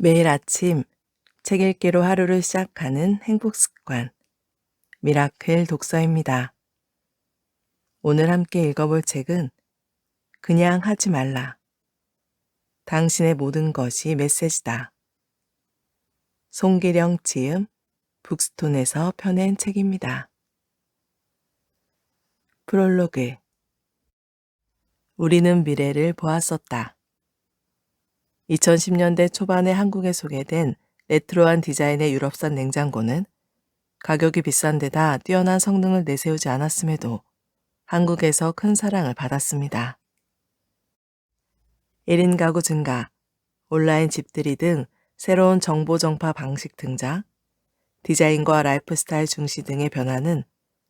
매일 아침 책 읽기로 하루를 시작하는 행복 습관, 미라클 독서입니다. 오늘 함께 읽어볼 책은 그냥 하지 말라. 당신의 모든 것이 메시지다. 송기령 지음, 북스톤에서 펴낸 책입니다. 프롤로그. 우리는 미래를 보았었다. 2010년대 초반에 한국에 소개된 레트로한 디자인의 유럽산 냉장고는 가격이 비싼 데다 뛰어난 성능을 내세우지 않았음에도 한국에서 큰 사랑을 받았습니다. 1인 가구 증가, 온라인 집들이 등 새로운 정보 전파 방식 등장, 디자인과 라이프 스타일 중시 등의 변화는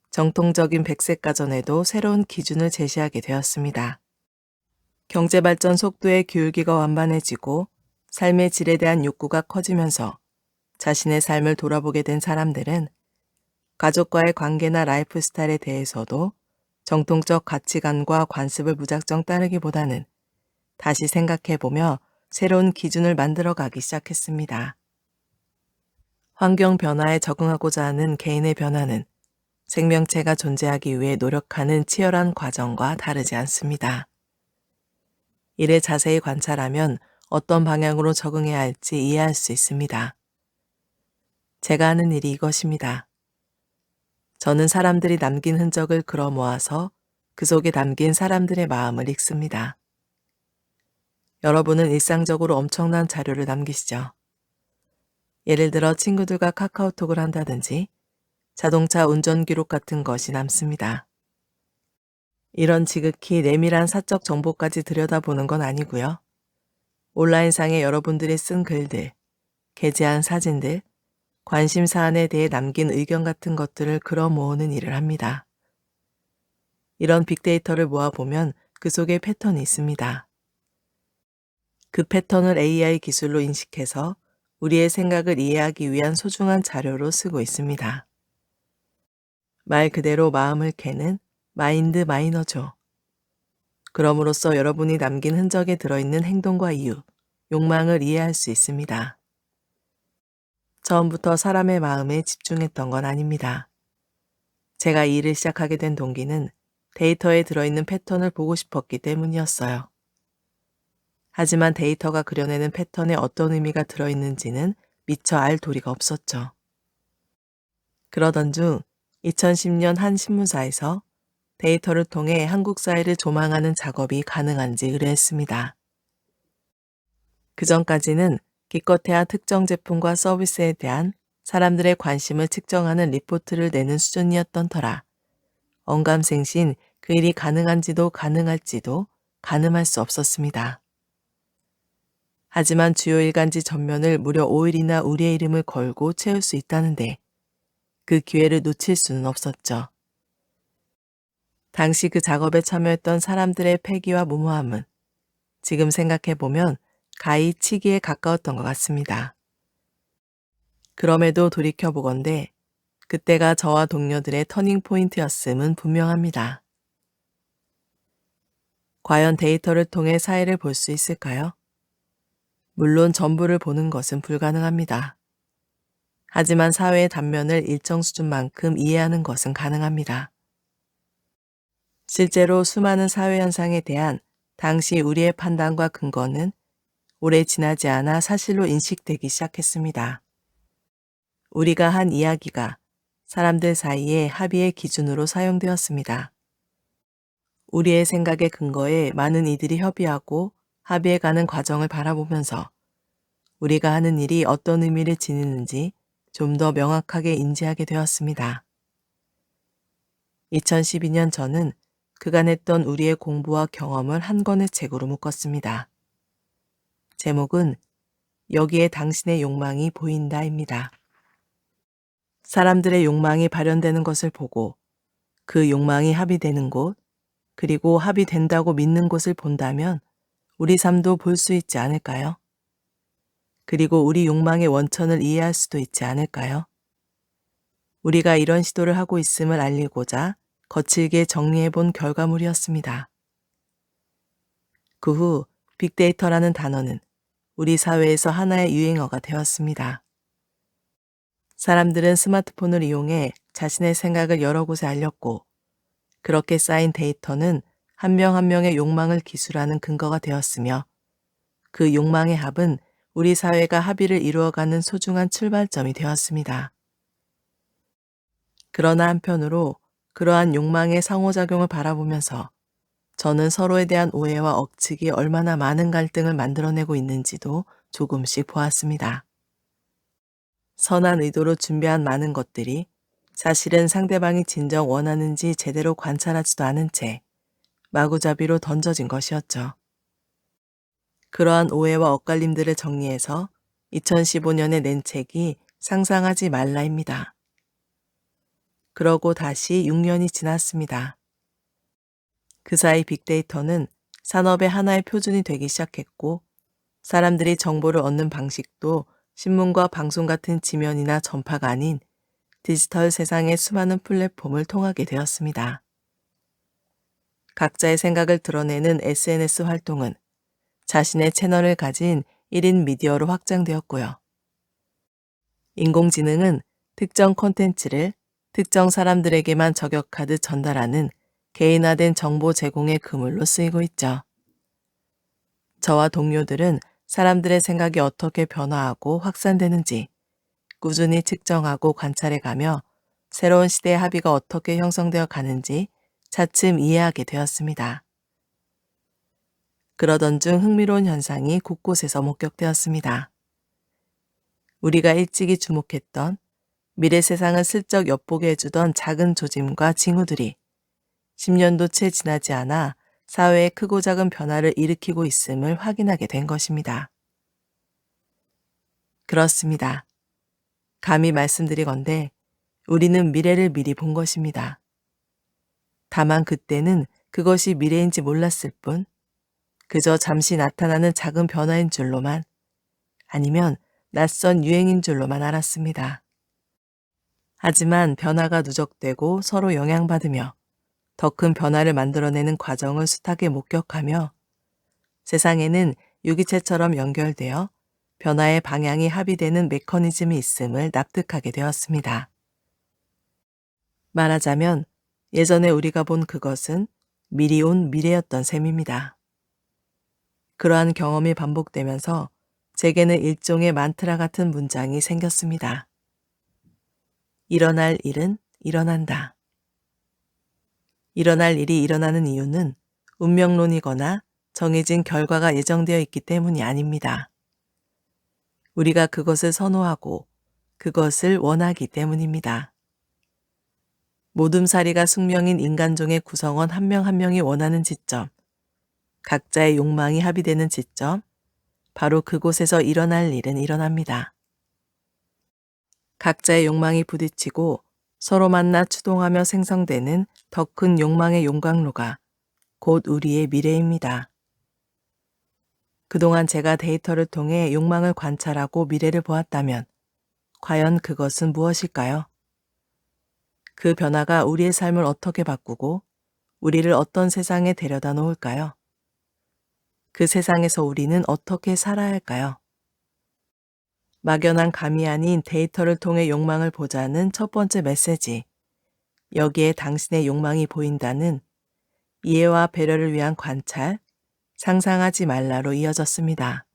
정통적인 백색 가전에도 새로운 기준을 제시하게 되었습니다. 경제 발전 속도의 기울기가 완만해지고 삶의 질에 대한 욕구가 커지면서 자신의 삶을 돌아보게 된 사람들은 가족과의 관계나 라이프 스타일에 대해서도 정통적 가치관과 관습을 무작정 따르기보다는 다시 생각해보며 새로운 기준을 만들어가기 시작했습니다. 환경 변화에 적응하고자 하는 개인의 변화는 생명체가 존재하기 위해 노력하는 치열한 과정과 다르지 않습니다. 이를 자세히 관찰하면 어떤 방향으로 적응해야 할지 이해할 수 있습니다. 제가 하는 일이 이것입니다. 저는 사람들이 남긴 흔적을 끌어 모아서 그 속에 담긴 사람들의 마음을 읽습니다. 여러분은 일상적으로 엄청난 자료를 남기시죠. 예를 들어 친구들과 카카오톡을 한다든지 자동차 운전 기록 같은 것이 남습니다. 이런 지극히 내밀한 사적 정보까지 들여다보는 건 아니고요. 온라인상에 여러분들이 쓴 글들, 게재한 사진들, 관심 사안에 대해 남긴 의견 같은 것들을 끌어 모으는 일을 합니다. 이런 빅데이터를 모아보면 그 속에 패턴이 있습니다. 그 패턴을 AI 기술로 인식해서 우리의 생각을 이해하기 위한 소중한 자료로 쓰고 있습니다. 말 그대로 마음을 캐는 마인드 마이너죠. 그럼으로써 여러분이 남긴 흔적에 들어있는 행동과 이유, 욕망을 이해할 수 있습니다. 처음부터 사람의 마음에 집중했던 건 아닙니다. 제가 이 일을 시작하게 된 동기는 데이터에 들어있는 패턴을 보고 싶었기 때문이었어요. 하지만 데이터가 그려내는 패턴에 어떤 의미가 들어있는지는 미처 알 도리가 없었죠. 그러던 중 2010년 한 신문사에서 데이터를 통해 한국 사회를 조망하는 작업이 가능한지 의뢰했습니다. 그 전까지는 기껏해야 특정 제품과 서비스에 대한 사람들의 관심을 측정하는 리포트를 내는 수준이었던 터라 언감생신 그 일이 가능한지도 가능할지도 가늠할 수 없었습니다. 하지만 주요 일간지 전면을 무려 5일이나 우리의 이름을 걸고 채울 수 있다는데 그 기회를 놓칠 수는 없었죠. 당시 그 작업에 참여했던 사람들의 패기와 무모함은 지금 생각해보면 가히 치기에 가까웠던 것 같습니다. 그럼에도 돌이켜보건대 그때가 저와 동료들의 터닝포인트였음은 분명합니다. 과연 데이터를 통해 사회를 볼 수 있을까요? 물론 전부를 보는 것은 불가능합니다. 하지만 사회의 단면을 일정 수준만큼 이해하는 것은 가능합니다. 실제로 수많은 사회 현상에 대한 당시 우리의 판단과 근거는 오래 지나지 않아 사실로 인식되기 시작했습니다. 우리가 한 이야기가 사람들 사이에 합의의 기준으로 사용되었습니다. 우리의 생각의 근거에 많은 이들이 협의하고 합의해가는 과정을 바라보면서 우리가 하는 일이 어떤 의미를 지니는지 좀 더 명확하게 인지하게 되었습니다. 2012년 저는 그간 했던 우리의 공부와 경험을 한 권의 책으로 묶었습니다. 제목은 여기에 당신의 욕망이 보인다입니다. 사람들의 욕망이 발현되는 것을 보고 그 욕망이 합의되는 곳, 그리고 합의된다고 믿는 곳을 본다면 우리 삶도 볼 수 있지 않을까요? 그리고 우리 욕망의 원천을 이해할 수도 있지 않을까요? 우리가 이런 시도를 하고 있음을 알리고자 거칠게 정리해 본 결과물이었습니다. 그 후 빅데이터라는 단어는 우리 사회에서 하나의 유행어가 되었습니다. 사람들은 스마트폰을 이용해 자신의 생각을 여러 곳에 알렸고, 그렇게 쌓인 데이터는 한 명 한 명의 욕망을 기술하는 근거가 되었으며, 그 욕망의 합은 우리 사회가 합의를 이루어가는 소중한 출발점이 되었습니다. 그러나 한편으로 그러한 욕망의 상호작용을 바라보면서 저는 서로에 대한 오해와 억측이 얼마나 많은 갈등을 만들어내고 있는지도 조금씩 보았습니다. 선한 의도로 준비한 많은 것들이 사실은 상대방이 진정 원하는지 제대로 관찰하지도 않은 채 마구잡이로 던져진 것이었죠. 그러한 오해와 엇갈림들을 정리해서 2015년에 낸 책이 상상하지 말라입니다. 그러고 다시 6년이 지났습니다. 그 사이 빅데이터는 산업의 하나의 표준이 되기 시작했고, 사람들이 정보를 얻는 방식도 신문과 방송 같은 지면이나 전파가 아닌 디지털 세상의 수많은 플랫폼을 통하게 되었습니다. 각자의 생각을 드러내는 SNS 활동은 자신의 채널을 가진 1인 미디어로 확장되었고요. 인공지능은 특정 콘텐츠를 특정 사람들에게만 저격하듯 전달하는 개인화된 정보 제공의 그물로 쓰이고 있죠. 저와 동료들은 사람들의 생각이 어떻게 변화하고 확산되는지 꾸준히 측정하고 관찰해가며 새로운 시대의 합의가 어떻게 형성되어 가는지 차츰 이해하게 되었습니다. 그러던 중 흥미로운 현상이 곳곳에서 목격되었습니다. 우리가 일찍이 주목했던 미래 세상을 슬쩍 엿보게 해주던 작은 조짐과 징후들이 10년도 채 지나지 않아 사회에 크고 작은 변화를 일으키고 있음을 확인하게 된 것입니다. 그렇습니다. 감히 말씀드리건대 우리는 미래를 미리 본 것입니다. 다만 그때는 그것이 미래인지 몰랐을 뿐, 그저 잠시 나타나는 작은 변화인 줄로만, 아니면 낯선 유행인 줄로만 알았습니다. 하지만 변화가 누적되고 서로 영향받으며 더 큰 변화를 만들어내는 과정을 숱하게 목격하며 세상에는 유기체처럼 연결되어 변화의 방향이 합의되는 메커니즘이 있음을 납득하게 되었습니다. 말하자면 예전에 우리가 본 그것은 미리 온 미래였던 셈입니다. 그러한 경험이 반복되면서 제게는 일종의 만트라 같은 문장이 생겼습니다. 일어날 일은 일어난다. 일어날 일이 일어나는 이유는 운명론이거나 정해진 결과가 예정되어 있기 때문이 아닙니다. 우리가 그것을 선호하고 그것을 원하기 때문입니다. 모둠살이가 숙명인 인간종의 구성원 한 명 한 명이 원하는 지점, 각자의 욕망이 합의되는 지점, 바로 그곳에서 일어날 일은 일어납니다. 각자의 욕망이 부딪히고 서로 만나 추동하며 생성되는 더 큰 욕망의 용광로가 곧 우리의 미래입니다. 그동안 제가 데이터를 통해 욕망을 관찰하고 미래를 보았다면 과연 그것은 무엇일까요? 그 변화가 우리의 삶을 어떻게 바꾸고 우리를 어떤 세상에 데려다 놓을까요? 그 세상에서 우리는 어떻게 살아야 할까요? 막연한 감이 아닌 데이터를 통해 욕망을 보자는 첫 번째 메시지. 여기에 당신의 욕망이 보인다는 이해와 배려를 위한 관찰, 상상하지 말라로 이어졌습니다.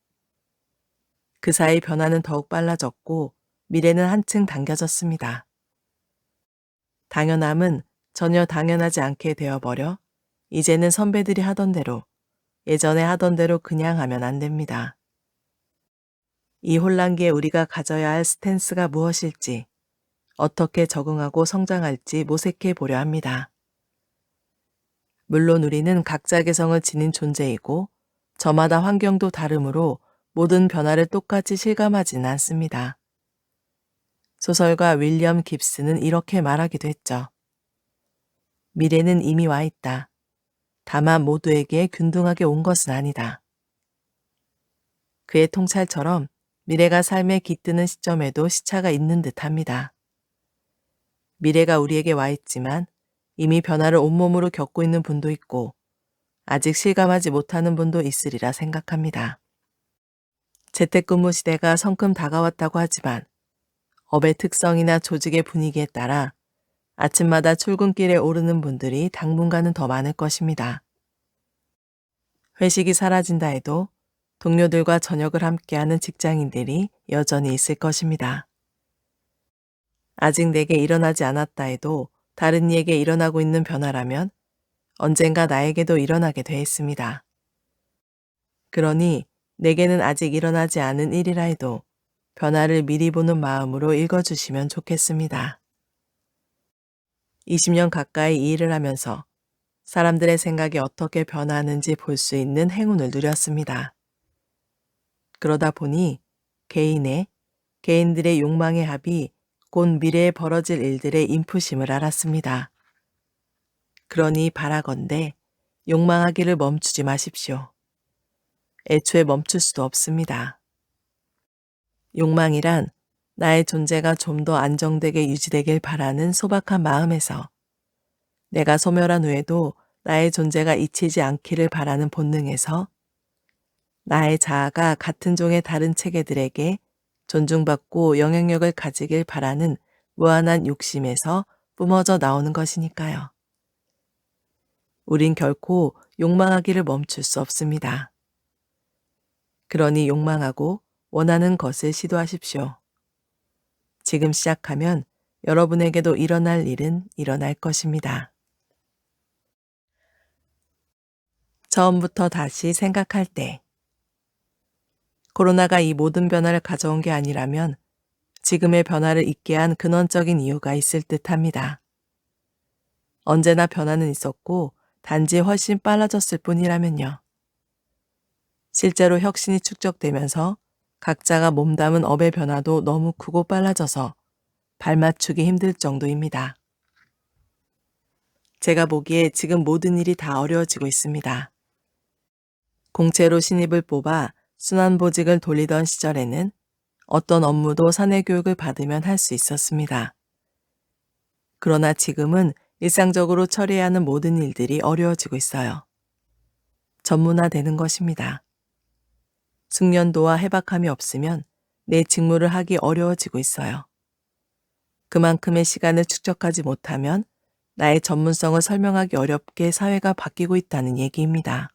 그 사이 변화는 더욱 빨라졌고 미래는 한층 당겨졌습니다. 당연함은 전혀 당연하지 않게 되어버려 이제는 선배들이 하던 대로, 예전에 하던 대로 그냥 하면 안 됩니다. 이 혼란기에 우리가 가져야 할 스탠스가 무엇일지, 어떻게 적응하고 성장할지 모색해 보려 합니다. 물론 우리는 각자 개성을 지닌 존재이고 저마다 환경도 다르므로 모든 변화를 똑같이 실감하지는 않습니다. 소설가 윌리엄 깁스는 이렇게 말하기도 했죠. 미래는 이미 와 있다. 다만 모두에게 균등하게 온 것은 아니다. 그의 통찰처럼 미래가 삶에 깃드는 시점에도 시차가 있는 듯합니다. 미래가 우리에게 와 있지만 이미 변화를 온몸으로 겪고 있는 분도 있고 아직 실감하지 못하는 분도 있으리라 생각합니다. 재택근무 시대가 성큼 다가왔다고 하지만 업의 특성이나 조직의 분위기에 따라 아침마다 출근길에 오르는 분들이 당분간은 더 많을 것입니다. 회식이 사라진다 해도 동료들과 저녁을 함께하는 직장인들이 여전히 있을 것입니다. 아직 내게 일어나지 않았다 해도 다른 이에게 일어나고 있는 변화라면 언젠가 나에게도 일어나게 돼 있습니다. 그러니 내게는 아직 일어나지 않은 일이라 해도 변화를 미리 보는 마음으로 읽어주시면 좋겠습니다. 20년 가까이 이 일을 하면서 사람들의 생각이 어떻게 변화하는지 볼 수 있는 행운을 누렸습니다. 그러다 보니 개인들의 욕망의 합이 곧 미래에 벌어질 일들의 인풋임을 알았습니다. 그러니 바라건대 욕망하기를 멈추지 마십시오. 애초에 멈출 수도 없습니다. 욕망이란 나의 존재가 좀 더 안정되게 유지되길 바라는 소박한 마음에서 내가 소멸한 후에도 나의 존재가 잊히지 않기를 바라는 본능에서 나의 자아가 같은 종의 다른 체계들에게 존중받고 영향력을 가지길 바라는 무한한 욕심에서 뿜어져 나오는 것이니까요. 우린 결코 욕망하기를 멈출 수 없습니다. 그러니 욕망하고 원하는 것을 시도하십시오. 지금 시작하면 여러분에게도 일어날 일은 일어날 것입니다. 처음부터 다시 생각할 때 코로나가 이 모든 변화를 가져온 게 아니라면 지금의 변화를 있게 한 근원적인 이유가 있을 듯합니다. 언제나 변화는 있었고 단지 훨씬 빨라졌을 뿐이라면요. 실제로 혁신이 축적되면서 각자가 몸담은 업의 변화도 너무 크고 빨라져서 발맞추기 힘들 정도입니다. 제가 보기에 지금 모든 일이 다 어려워지고 있습니다. 공채로 신입을 뽑아 순환보직을 돌리던 시절에는 어떤 업무도 사내 교육을 받으면 할 수 있었습니다. 그러나 지금은 일상적으로 처리해야 하는 모든 일들이 어려워지고 있어요. 전문화되는 것입니다. 숙련도와 해박함이 없으면 내 직무를 하기 어려워지고 있어요. 그만큼의 시간을 축적하지 못하면 나의 전문성을 설명하기 어렵게 사회가 바뀌고 있다는 얘기입니다.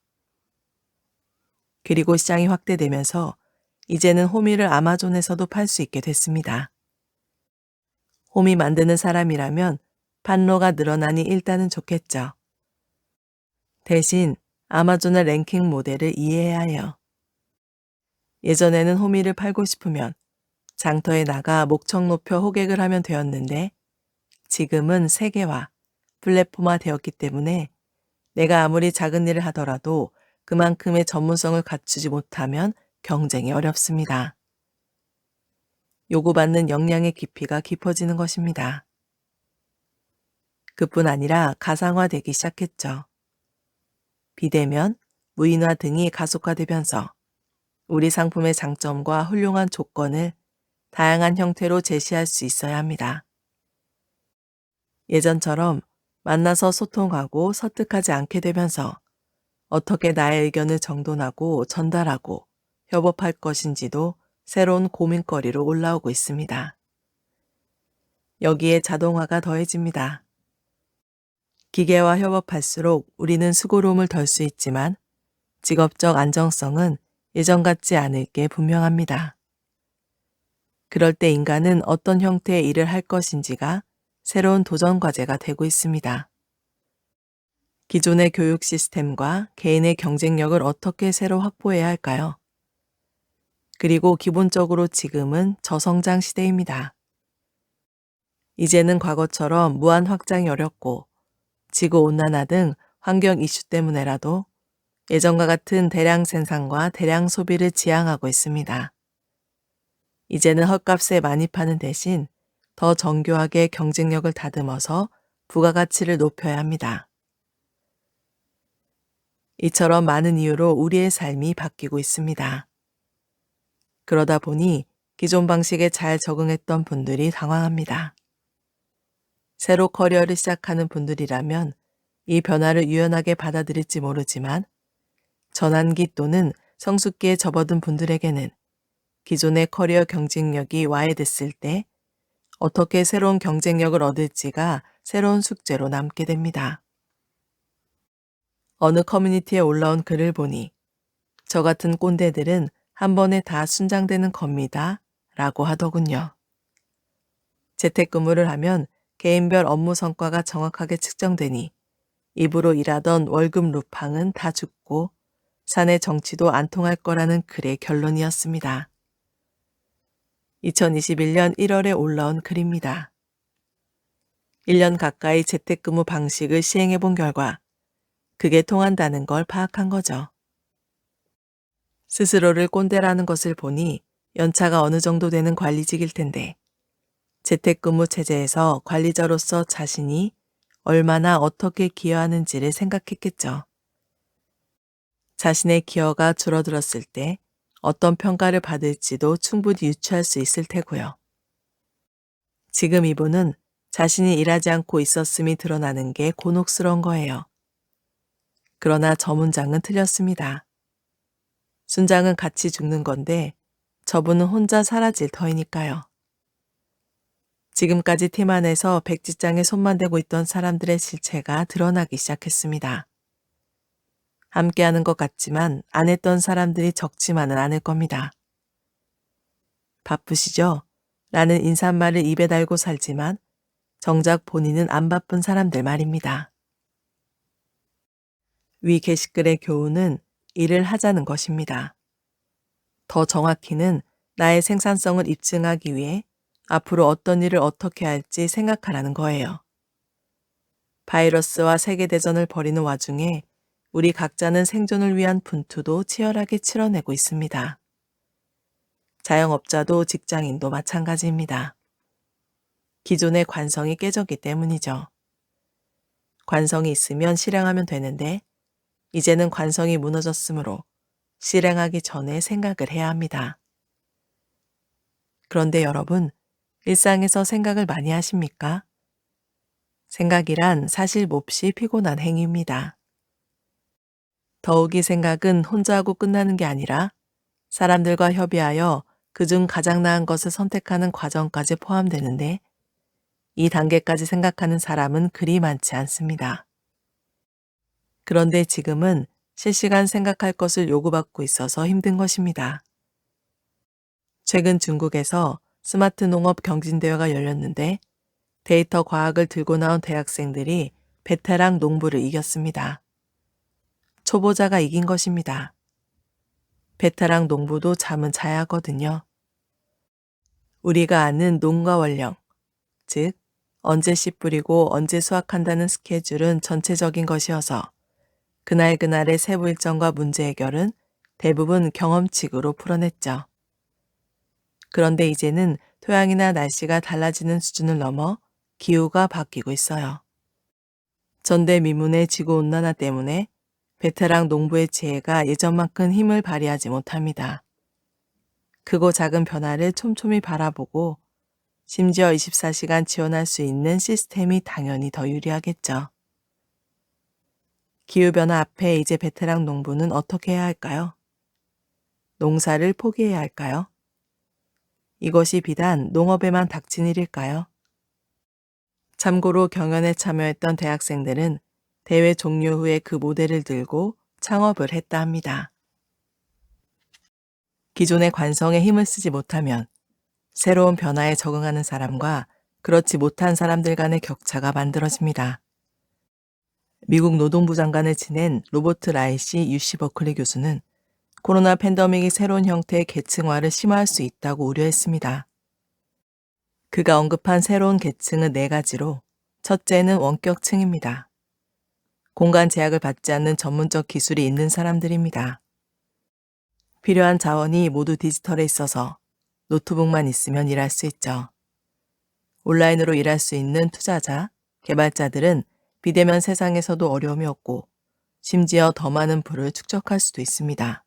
그리고 시장이 확대되면서 이제는 호미를 아마존에서도 팔 수 있게 됐습니다. 호미 만드는 사람이라면 판로가 늘어나니 일단은 좋겠죠. 대신 아마존의 랭킹 모델을 이해해야 해요. 예전에는 호미를 팔고 싶으면 장터에 나가 목청 높여 호객을 하면 되었는데 지금은 세계화, 플랫폼화 되었기 때문에 내가 아무리 작은 일을 하더라도 그만큼의 전문성을 갖추지 못하면 경쟁이 어렵습니다. 요구받는 역량의 깊이가 깊어지는 것입니다. 그뿐 아니라 가상화되기 시작했죠. 비대면, 무인화 등이 가속화되면서 우리 상품의 장점과 훌륭한 조건을 다양한 형태로 제시할 수 있어야 합니다. 예전처럼 만나서 소통하고 설득하지 않게 되면서 어떻게 나의 의견을 정돈하고 전달하고 협업할 것인지도 새로운 고민거리로 올라오고 있습니다. 여기에 자동화가 더해집니다. 기계와 협업할수록 우리는 수고로움을 덜 수 있지만 직업적 안정성은 예전 같지 않을 게 분명합니다. 그럴 때 인간은 어떤 형태의 일을 할 것인지가 새로운 도전 과제가 되고 있습니다. 기존의 교육 시스템과 개인의 경쟁력을 어떻게 새로 확보해야 할까요? 그리고 기본적으로 지금은 저성장 시대입니다. 이제는 과거처럼 무한 확장이 어렵고 지구온난화 등 환경 이슈 때문에라도 예전과 같은 대량 생산과 대량 소비를 지향하고 있습니다. 이제는 헐값에 많이 파는 대신 더 정교하게 경쟁력을 다듬어서 부가가치를 높여야 합니다. 이처럼 많은 이유로 우리의 삶이 바뀌고 있습니다. 그러다 보니 기존 방식에 잘 적응했던 분들이 당황합니다. 새로 커리어를 시작하는 분들이라면 이 변화를 유연하게 받아들일지 모르지만 전환기 또는 성숙기에 접어든 분들에게는 기존의 커리어 경쟁력이 와해됐을 때 어떻게 새로운 경쟁력을 얻을지가 새로운 숙제로 남게 됩니다. 어느 커뮤니티에 올라온 글을 보니 저 같은 꼰대들은 한 번에 다 순장되는 겁니다. 라고 하더군요. 재택근무를 하면 개인별 업무 성과가 정확하게 측정되니 입으로 일하던 월급 루팡은 다 죽고 사내 정치도 안 통할 거라는 글의 결론이었습니다. 2021년 1월에 올라온 글입니다. 1년 가까이 재택근무 방식을 시행해 본 결과 그게 통한다는 걸 파악한 거죠. 스스로를 꼰대라는 것을 보니 연차가 어느 정도 되는 관리직일 텐데 재택근무 체제에서 관리자로서 자신이 얼마나 어떻게 기여하는지를 생각했겠죠. 자신의 기여가 줄어들었을 때 어떤 평가를 받을지도 충분히 유추할 수 있을 테고요. 지금 이분은 자신이 일하지 않고 있었음이 드러나는 게 곤혹스러운 거예요. 그러나 저 문장은 틀렸습니다. 순장은 같이 죽는 건데 저분은 혼자 사라질 터이니까요. 지금까지 팀 안에서 백지장에 손만 대고 있던 사람들의 실체가 드러나기 시작했습니다. 함께하는 것 같지만 안 했던 사람들이 적지만은 않을 겁니다. 바쁘시죠? 라는 인사말을 입에 달고 살지만 정작 본인은 안 바쁜 사람들 말입니다. 위 게시글의 교훈은 일을 하자는 것입니다. 더 정확히는 나의 생산성을 입증하기 위해 앞으로 어떤 일을 어떻게 할지 생각하라는 거예요. 바이러스와 세계대전을 벌이는 와중에 우리 각자는 생존을 위한 분투도 치열하게 치러내고 있습니다. 자영업자도 직장인도 마찬가지입니다. 기존의 관성이 깨졌기 때문이죠. 관성이 있으면 실행하면 되는데 이제는 관성이 무너졌으므로 실행하기 전에 생각을 해야 합니다. 그런데 여러분, 일상에서 생각을 많이 하십니까? 생각이란 사실 몹시 피곤한 행위입니다. 더욱이 생각은 혼자 하고 끝나는 게 아니라 사람들과 협의하여 그중 가장 나은 것을 선택하는 과정까지 포함되는데 이 단계까지 생각하는 사람은 그리 많지 않습니다. 그런데 지금은 실시간 생각할 것을 요구받고 있어서 힘든 것입니다. 최근 중국에서 스마트 농업 경진대회가 열렸는데 데이터 과학을 들고 나온 대학생들이 베테랑 농부를 이겼습니다. 초보자가 이긴 것입니다. 베테랑 농부도 잠은 자야 하거든요. 우리가 아는 농가 원령, 즉 언제 씨 뿌리고 언제 수확한다는 스케줄은 전체적인 것이어서 그날그날의 세부 일정과 문제 해결은 대부분 경험칙으로 풀어냈죠. 그런데 이제는 토양이나 날씨가 달라지는 수준을 넘어 기후가 바뀌고 있어요. 전대미문의 지구온난화 때문에 베테랑 농부의 지혜가 예전만큼 힘을 발휘하지 못합니다. 크고 작은 변화를 촘촘히 바라보고 심지어 24시간 지원할 수 있는 시스템이 당연히 더 유리하겠죠. 기후변화 앞에 이제 베테랑 농부는 어떻게 해야 할까요? 농사를 포기해야 할까요? 이것이 비단 농업에만 닥친 일일까요? 참고로 경연에 참여했던 대학생들은 대회 종료 후에 그 모델을 들고 창업을 했다 합니다. 기존의 관성에 힘을 쓰지 못하면 새로운 변화에 적응하는 사람과 그렇지 못한 사람들 간의 격차가 만들어집니다. 미국 노동부 장관을 지낸 로버트 라이시 UC 버클리 교수는 코로나 팬데믹이 새로운 형태의 계층화를 심화할 수 있다고 우려했습니다. 그가 언급한 새로운 계층은 4가지로 첫째는 원격층입니다. 공간 제약을 받지 않는 전문적 기술이 있는 사람들입니다. 필요한 자원이 모두 디지털에 있어서 노트북만 있으면 일할 수 있죠. 온라인으로 일할 수 있는 투자자, 개발자들은 비대면 세상에서도 어려움이 없고 심지어 더 많은 부를 축적할 수도 있습니다.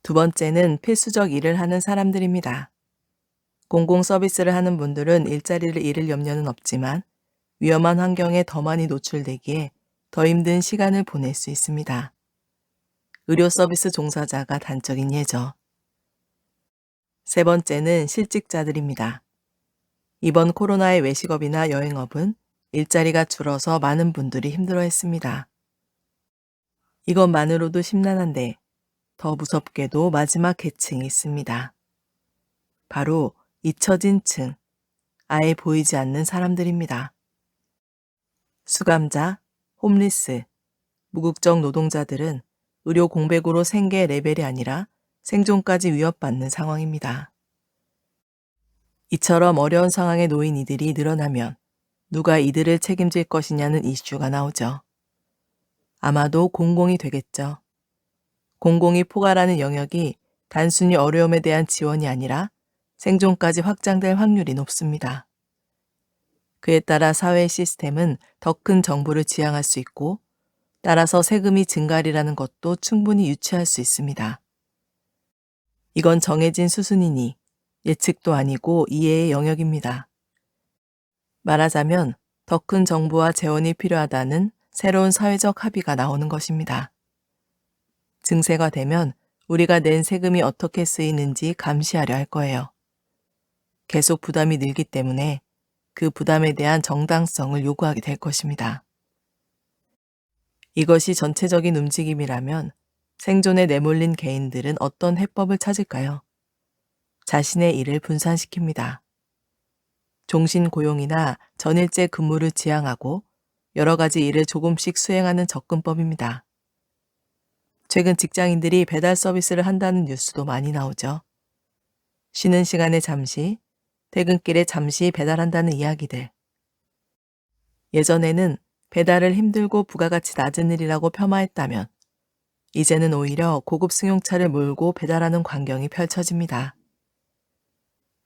두 번째는 필수적 일을 하는 사람들입니다. 공공 서비스를 하는 분들은 일자리를 잃을 염려는 없지만 위험한 환경에 더 많이 노출되기에 더 힘든 시간을 보낼 수 있습니다. 의료 서비스 종사자가 단적인 예죠. 세 번째는 실직자들입니다. 이번 코로나의 외식업이나 여행업은 일자리가 줄어서 많은 분들이 힘들어했습니다. 이것만으로도 심란한데 더 무섭게도 마지막 계층이 있습니다. 바로 잊혀진 층, 아예 보이지 않는 사람들입니다. 수감자, 홈리스, 무국적 노동자들은 의료 공백으로 생계 레벨이 아니라 생존까지 위협받는 상황입니다. 이처럼 어려운 상황에 놓인 이들이 늘어나면 누가 이들을 책임질 것이냐는 이슈가 나오죠. 아마도 공공이 되겠죠. 공공이 포괄하는 영역이 단순히 어려움에 대한 지원이 아니라 생존까지 확장될 확률이 높습니다. 그에 따라 사회 시스템은 더 큰 정부를 지향할 수 있고 따라서 세금이 증가하리라는 것도 충분히 유추할 수 있습니다. 이건 정해진 수순이니 예측도 아니고 이해의 영역입니다. 말하자면 더 큰 정부와 재원이 필요하다는 새로운 사회적 합의가 나오는 것입니다. 증세가 되면 우리가 낸 세금이 어떻게 쓰이는지 감시하려 할 거예요. 계속 부담이 늘기 때문에 그 부담에 대한 정당성을 요구하게 될 것입니다. 이것이 전체적인 움직임이라면 생존에 내몰린 개인들은 어떤 해법을 찾을까요? 자신의 일을 분산시킵니다. 종신 고용이나 전일제 근무를 지향하고 여러 가지 일을 조금씩 수행하는 접근법입니다. 최근 직장인들이 배달 서비스를 한다는 뉴스도 많이 나오죠. 쉬는 시간에 잠시, 퇴근길에 잠시 배달한다는 이야기들. 예전에는 배달을 힘들고 부가가치 낮은 일이라고 폄하했다면 이제는 오히려 고급 승용차를 몰고 배달하는 광경이 펼쳐집니다.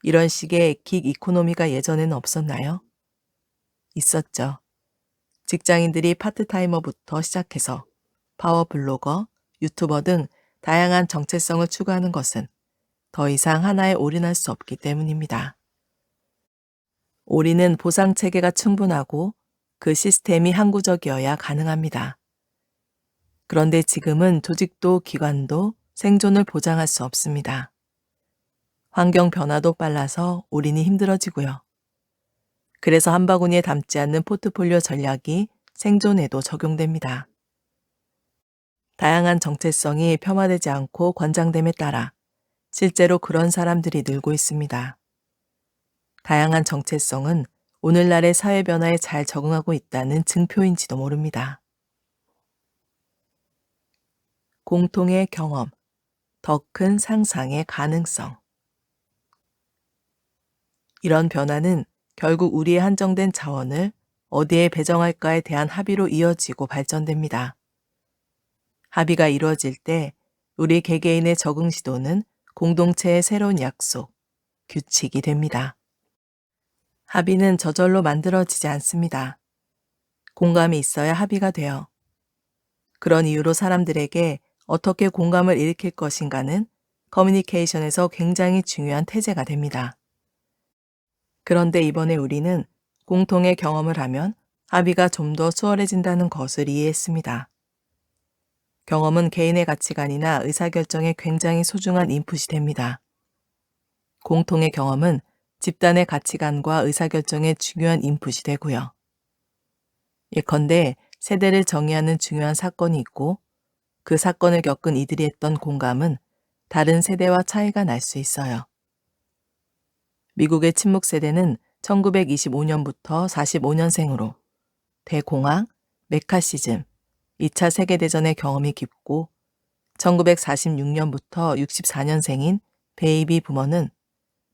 이런 식의 긱 이코노미가 예전에는 없었나요? 있었죠. 직장인들이 파트타이머부터 시작해서 파워블로거, 유튜버 등 다양한 정체성을 추구하는 것은 더 이상 하나에 올인할 수 없기 때문입니다. 올인은 보상 체계가 충분하고 그 시스템이 항구적이어야 가능합니다. 그런데 지금은 조직도 기관도 생존을 보장할 수 없습니다. 환경 변화도 빨라서 올인이 힘들어지고요. 그래서 한 바구니에 담지 않는 포트폴리오 전략이 생존에도 적용됩니다. 다양한 정체성이 폄하되지 않고 권장됨에 따라 실제로 그런 사람들이 늘고 있습니다. 다양한 정체성은 오늘날의 사회 변화에 잘 적응하고 있다는 증표인지도 모릅니다. 공통의 경험, 더 큰 상상의 가능성. 이런 변화는 결국 우리의 한정된 자원을 어디에 배정할까에 대한 합의로 이어지고 발전됩니다. 합의가 이루어질 때 우리 개개인의 적응 시도는 공동체의 새로운 약속, 규칙이 됩니다. 합의는 저절로 만들어지지 않습니다. 공감이 있어야 합의가 돼요. 그런 이유로 사람들에게 어떻게 공감을 일으킬 것인가는 커뮤니케이션에서 굉장히 중요한 태제가 됩니다. 그런데 이번에 우리는 공통의 경험을 하면 합의가 좀 더 수월해진다는 것을 이해했습니다. 경험은 개인의 가치관이나 의사결정에 굉장히 소중한 인풋이 됩니다. 공통의 경험은 집단의 가치관과 의사결정에 중요한 인풋이 되고요. 예컨대 세대를 정의하는 중요한 사건이 있고 그 사건을 겪은 이들이 했던 공감은 다른 세대와 차이가 날 수 있어요. 미국의 침묵 세대는 1925년부터 45년생으로 대공황, 메카시즘, 2차 세계대전의 경험이 깊고 1946년부터 64년생인 베이비 부머는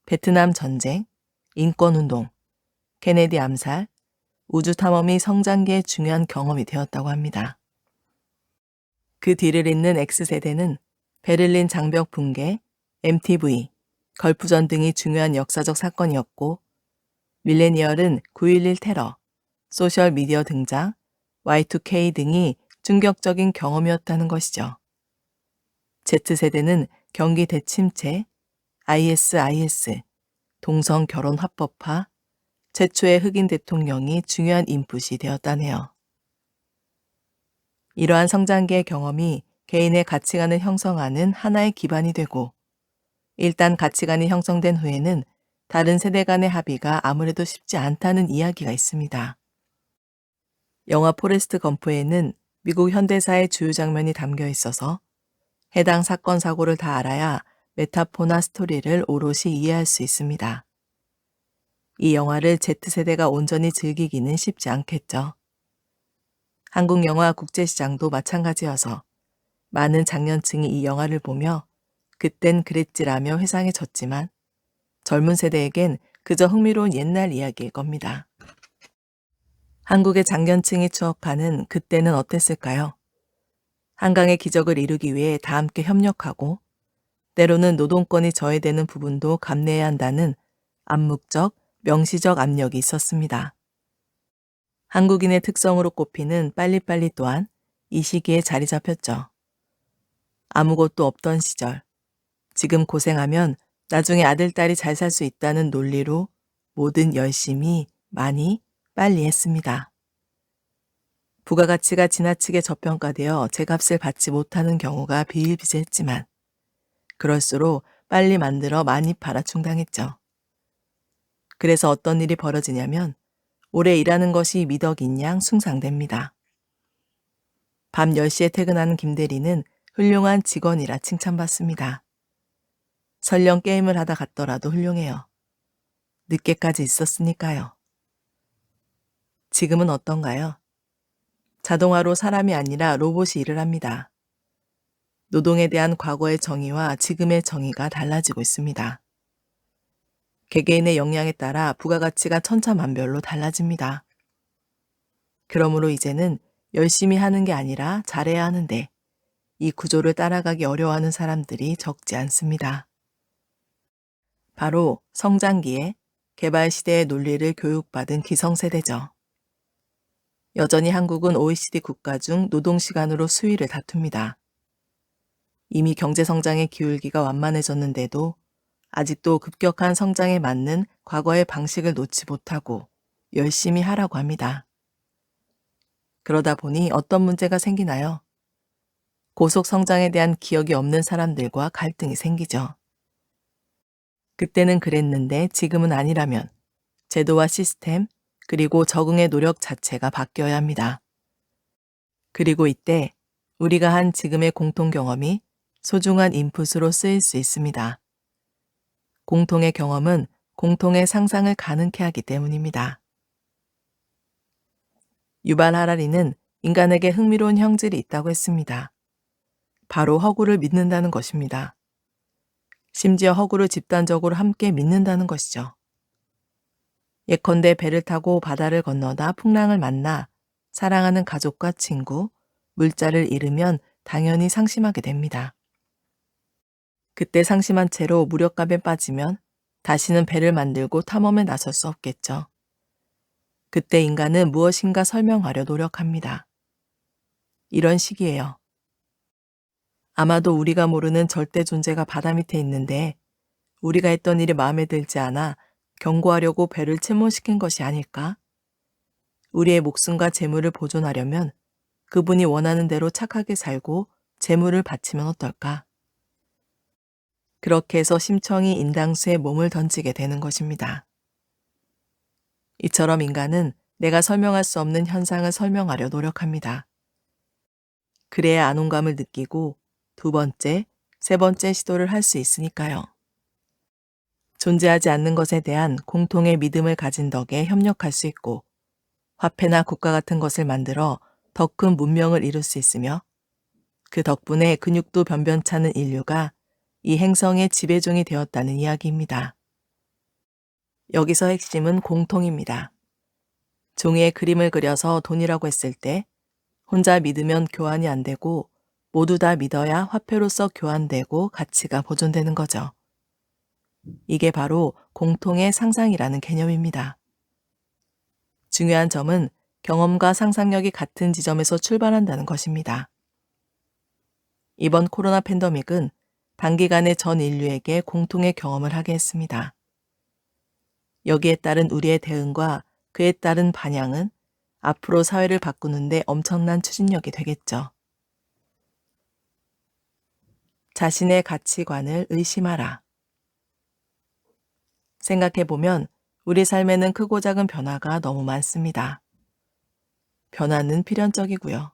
베트남 전쟁, 인권운동, 케네디 암살, 우주 탐험이 성장기의 중요한 경험이 되었다고 합니다. 그 뒤를 잇는 X세대는 베를린 장벽 붕괴, MTV, 걸프전 등이 중요한 역사적 사건이었고 밀레니얼은 9.11 테러, 소셜미디어 등장, Y2K 등이 충격적인 경험이었다는 것이죠. Z세대는 경기 대침체, ISIS, 동성 결혼 합법화, 최초의 흑인 대통령이 중요한 인풋이 되었다네요. 이러한 성장기의 경험이 개인의 가치관을 형성하는 하나의 기반이 되고 일단 가치관이 형성된 후에는 다른 세대 간의 합의가 아무래도 쉽지 않다는 이야기가 있습니다. 영화 포레스트 검프에는 미국 현대사의 주요 장면이 담겨 있어서 해당 사건 사고를 다 알아야 메타포나 스토리를 오롯이 이해할 수 있습니다. 이 영화를 Z세대가 온전히 즐기기는 쉽지 않겠죠. 한국 영화 국제시장도 마찬가지여서 많은 장년층이 이 영화를 보며 그땐 그랬지라며 회상해졌지만 젊은 세대에겐 그저 흥미로운 옛날 이야기일 겁니다. 한국의 장년층이 추억하는 그때는 어땠을까요? 한강의 기적을 이루기 위해 다 함께 협력하고 때로는 노동권이 저해되는 부분도 감내해야 한다는 암묵적, 명시적 압력이 있었습니다. 한국인의 특성으로 꼽히는 빨리빨리 또한 이 시기에 자리 잡혔죠. 아무것도 없던 시절, 지금 고생하면 나중에 아들, 딸이 잘 살 수 있다는 논리로 뭐든 열심히, 많이, 빨리 했습니다. 부가가치가 지나치게 저평가되어 제값을 받지 못하는 경우가 비일비재했지만 그럴수록 빨리 만들어 많이 팔아 충당했죠. 그래서 어떤 일이 벌어지냐면 오래 일하는 것이 미덕인 양 숭상됩니다. 밤 10시에 퇴근하는 김대리는 훌륭한 직원이라 칭찬받습니다. 설령 게임을 하다 갔더라도 훌륭해요. 늦게까지 있었으니까요. 지금은 어떤가요? 자동화로 사람이 아니라 로봇이 일을 합니다. 노동에 대한 과거의 정의와 지금의 정의가 달라지고 있습니다. 개개인의 역량에 따라 부가가치가 천차만별로 달라집니다. 그러므로 이제는 열심히 하는 게 아니라 잘해야 하는데 이 구조를 따라가기 어려워하는 사람들이 적지 않습니다. 바로 성장기에 개발시대의 논리를 교육받은 기성세대죠. 여전히 한국은 OECD 국가 중 노동시간으로 수위를 다툽니다. 이미 경제성장의 기울기가 완만해졌는데도 아직도 급격한 성장에 맞는 과거의 방식을 놓지 못하고 열심히 하라고 합니다. 그러다 보니 어떤 문제가 생기나요? 고속 성장에 대한 기억이 없는 사람들과 갈등이 생기죠. 그때는 그랬는데 지금은 아니라면 제도와 시스템, 그리고 적응의 노력 자체가 바뀌어야 합니다. 그리고 이때 우리가 한 지금의 공통 경험이 소중한 인풋으로 쓰일 수 있습니다. 공통의 경험은 공통의 상상을 가능케 하기 때문입니다. 유발 하라리는 인간에게 흥미로운 형질이 있다고 했습니다. 바로 허구를 믿는다는 것입니다. 심지어 허구를 집단적으로 함께 믿는다는 것이죠. 예컨대 배를 타고 바다를 건너다 풍랑을 만나 사랑하는 가족과 친구, 물자를 잃으면 당연히 상심하게 됩니다. 그때 상심한 채로 무력감에 빠지면 다시는 배를 만들고 탐험에 나설 수 없겠죠. 그때 인간은 무엇인가 설명하려 노력합니다. 이런 식이에요. 아마도 우리가 모르는 절대 존재가 바다 밑에 있는데 우리가 했던 일이 마음에 들지 않아 경고하려고 배를 침몰시킨 것이 아닐까? 우리의 목숨과 재물을 보존하려면 그분이 원하는 대로 착하게 살고 재물을 바치면 어떨까? 그렇게 해서 심청이 인당수에 몸을 던지게 되는 것입니다. 이처럼 인간은 내가 설명할 수 없는 현상을 설명하려 노력합니다. 그래야 안온감을 느끼고 두 번째, 세 번째 시도를 할 수 있으니까요. 존재하지 않는 것에 대한 공통의 믿음을 가진 덕에 협력할 수 있고 화폐나 국가 같은 것을 만들어 더 큰 문명을 이룰 수 있으며 그 덕분에 근육도 변변찮은 인류가 이 행성의 지배종이 되었다는 이야기입니다. 여기서 핵심은 공통입니다. 종이에 그림을 그려서 돈이라고 했을 때 혼자 믿으면 교환이 안 되고 모두 다 믿어야 화폐로서 교환되고 가치가 보존되는 거죠. 이게 바로 공통의 상상이라는 개념입니다. 중요한 점은 경험과 상상력이 같은 지점에서 출발한다는 것입니다. 이번 코로나 팬데믹은 단기간에 전 인류에게 공통의 경험을 하게 했습니다. 여기에 따른 우리의 대응과 그에 따른 반향은 앞으로 사회를 바꾸는데 엄청난 추진력이 되겠죠. 자신의 가치관을 의심하라. 생각해보면 우리 삶에는 크고 작은 변화가 너무 많습니다. 변화는 필연적이고요.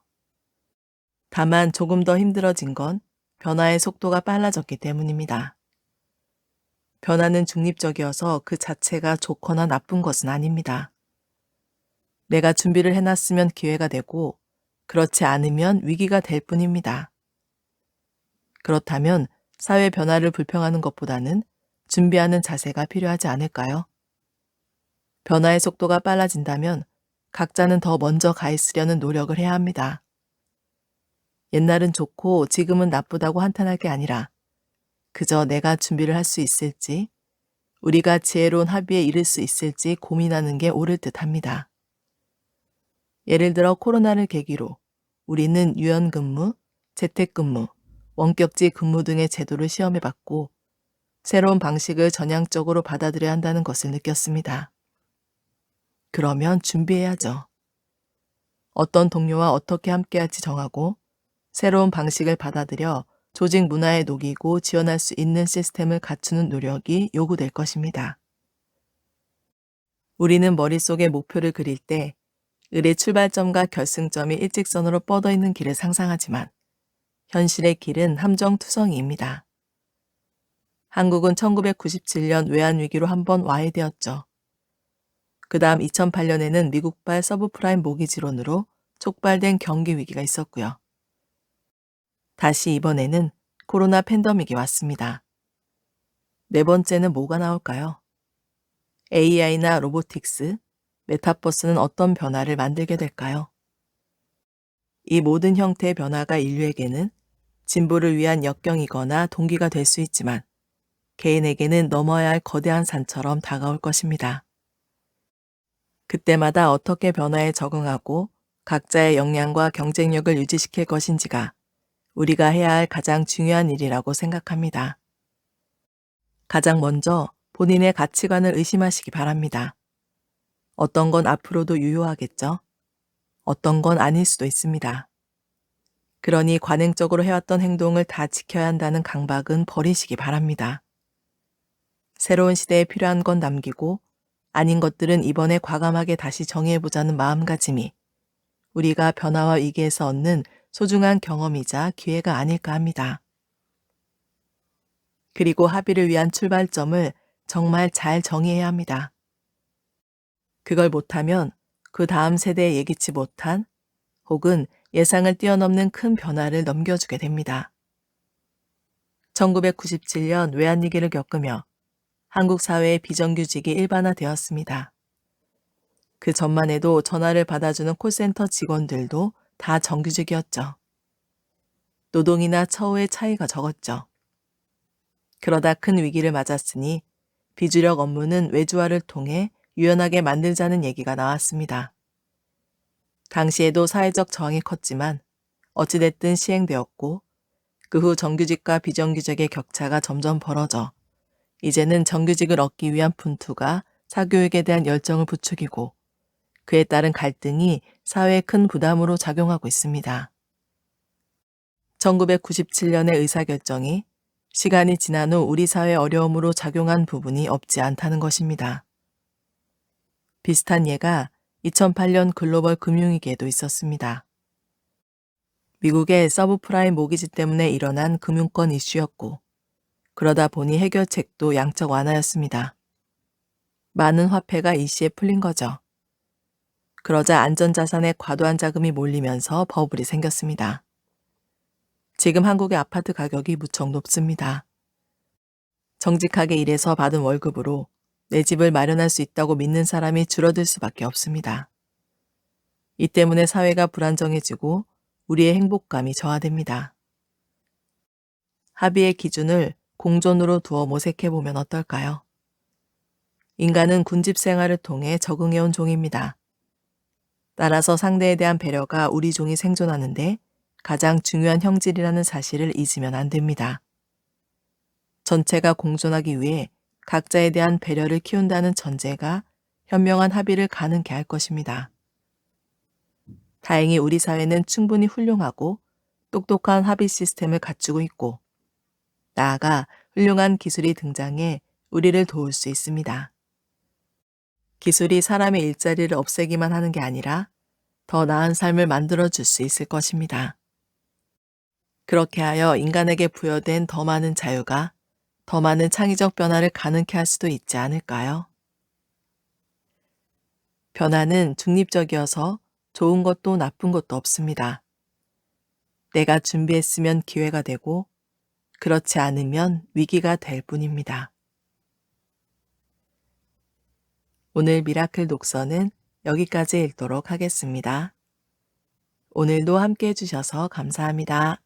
다만 조금 더 힘들어진 건 변화의 속도가 빨라졌기 때문입니다. 변화는 중립적이어서 그 자체가 좋거나 나쁜 것은 아닙니다. 내가 준비를 해놨으면 기회가 되고 그렇지 않으면 위기가 될 뿐입니다. 그렇다면 사회 변화를 불평하는 것보다는 준비하는 자세가 필요하지 않을까요? 변화의 속도가 빨라진다면 각자는 더 먼저 가 있으려는 노력을 해야 합니다. 옛날은 좋고 지금은 나쁘다고 한탄할 게 아니라 그저 내가 준비를 할 수 있을지, 우리가 지혜로운 합의에 이를 수 있을지 고민하는 게 옳을 듯합니다. 예를 들어 코로나를 계기로 우리는 유연근무, 재택근무, 원격지 근무 등의 제도를 시험해봤고 새로운 방식을 전향적으로 받아들여야 한다는 것을 느꼈습니다. 그러면 준비해야죠. 어떤 동료와 어떻게 함께할지 정하고 새로운 방식을 받아들여 조직 문화에 녹이고 지원할 수 있는 시스템을 갖추는 노력이 요구될 것입니다. 우리는 머릿속에 목표를 그릴 때 을의 출발점과 결승점이 일직선으로 뻗어 있는 길을 상상하지만 현실의 길은 함정투성이입니다. 한국은 1997년 외환위기로 한번 와해되었죠. 그 다음 2008년에는 미국발 서브프라임 모기지론으로 촉발된 경기 위기가 있었고요. 다시 이번에는 코로나 팬데믹이 왔습니다. 네 번째는 뭐가 나올까요? AI나 로보틱스, 메타버스는 어떤 변화를 만들게 될까요? 이 모든 형태의 변화가 인류에게는 진보를 위한 역경이거나 동기가 될 수 있지만 개인에게는 넘어야 할 거대한 산처럼 다가올 것입니다. 그때마다 어떻게 변화에 적응하고 각자의 역량과 경쟁력을 유지시킬 것인지가 우리가 해야 할 가장 중요한 일이라고 생각합니다. 가장 먼저 본인의 가치관을 의심하시기 바랍니다. 어떤 건 앞으로도 유효하겠죠? 어떤 건 아닐 수도 있습니다. 그러니 관행적으로 해왔던 행동을 다 지켜야 한다는 강박은 버리시기 바랍니다. 새로운 시대에 필요한 건 남기고 아닌 것들은 이번에 과감하게 다시 정의해보자는 마음가짐이 우리가 변화와 위기에서 얻는 소중한 경험이자 기회가 아닐까 합니다. 그리고 합의를 위한 출발점을 정말 잘 정의해야 합니다. 그걸 못하면 그 다음 세대에 예기치 못한 혹은 예상을 뛰어넘는 큰 변화를 넘겨주게 됩니다. 1997년 외환위기를 겪으며 한국 사회의 비정규직이 일반화되었습니다. 그 전만 해도 전화를 받아주는 콜센터 직원들도 다 정규직이었죠. 노동이나 처우의 차이가 적었죠. 그러다 큰 위기를 맞았으니 비주력 업무는 외주화를 통해 유연하게 만들자는 얘기가 나왔습니다. 당시에도 사회적 저항이 컸지만 어찌됐든 시행되었고 그 후 정규직과 비정규직의 격차가 점점 벌어져 이제는 정규직을 얻기 위한 분투가 사교육에 대한 열정을 부추기고 그에 따른 갈등이 사회에 큰 부담으로 작용하고 있습니다. 1997년의 의사결정이 시간이 지난 후 우리 사회 어려움으로 작용한 부분이 없지 않다는 것입니다. 비슷한 예가 2008년 글로벌 금융위기에도 있었습니다. 미국의 서브프라임 모기지 때문에 일어난 금융권 이슈였고 그러다 보니 해결책도 양적 완화였습니다. 많은 화폐가 일시에 풀린 거죠. 그러자 안전자산에 과도한 자금이 몰리면서 버블이 생겼습니다. 지금 한국의 아파트 가격이 무척 높습니다. 정직하게 일해서 받은 월급으로 내 집을 마련할 수 있다고 믿는 사람이 줄어들 수밖에 없습니다. 이 때문에 사회가 불안정해지고 우리의 행복감이 저하됩니다. 합의의 기준을 공존으로 두어 모색해보면 어떨까요? 인간은 군집 생활을 통해 적응해온 종입니다. 따라서 상대에 대한 배려가 우리 종이 생존하는데 가장 중요한 형질이라는 사실을 잊으면 안 됩니다. 전체가 공존하기 위해 각자에 대한 배려를 키운다는 전제가 현명한 합의를 가능케 할 것입니다. 다행히 우리 사회는 충분히 훌륭하고 똑똑한 합의 시스템을 갖추고 있고 나아가 훌륭한 기술이 등장해 우리를 도울 수 있습니다. 기술이 사람의 일자리를 없애기만 하는 게 아니라 더 나은 삶을 만들어 줄 수 있을 것입니다. 그렇게 하여 인간에게 부여된 더 많은 자유가 더 많은 창의적 변화를 가능케 할 수도 있지 않을까요? 변화는 중립적이어서 좋은 것도 나쁜 것도 없습니다. 내가 준비했으면 기회가 되고 그렇지 않으면 위기가 될 뿐입니다. 오늘 미라클 독서는 여기까지 읽도록 하겠습니다. 오늘도 함께 해주셔서 감사합니다.